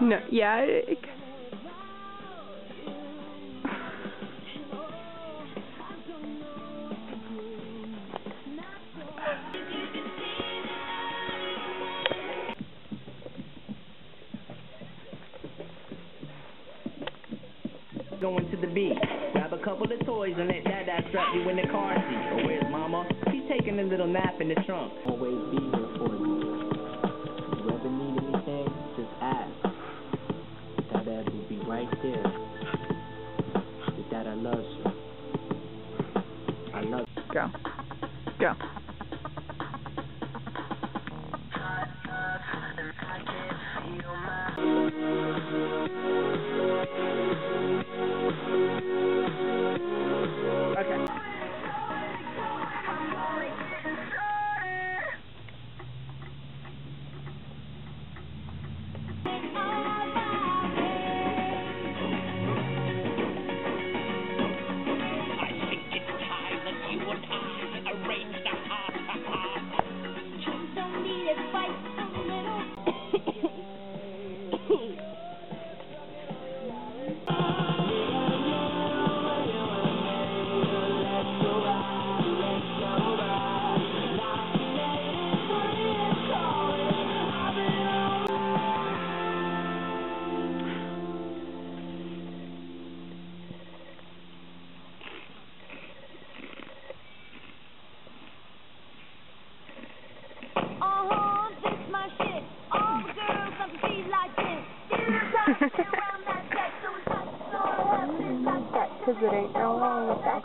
No, yeah. Going to the beach, grab a couple of toys and let Dada strap you in the car seat. Or where's Mama? She's taking a little nap in the trunk. Always be here for you. If you ever need anything, just ask. Dada will be right there. Your Dada loves you. I love you. Go. Go. Okay. Because it ain't no wrong with that.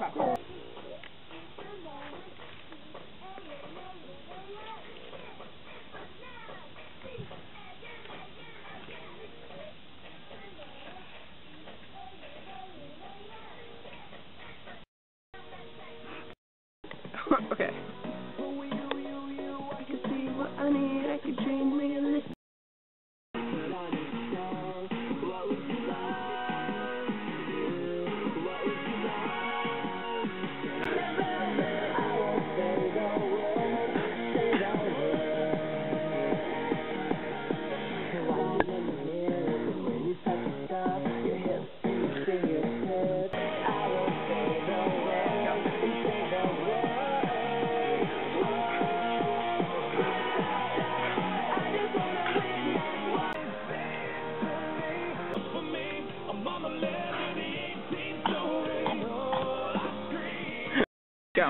Okay. I can see what I need, I can change me a list. Go.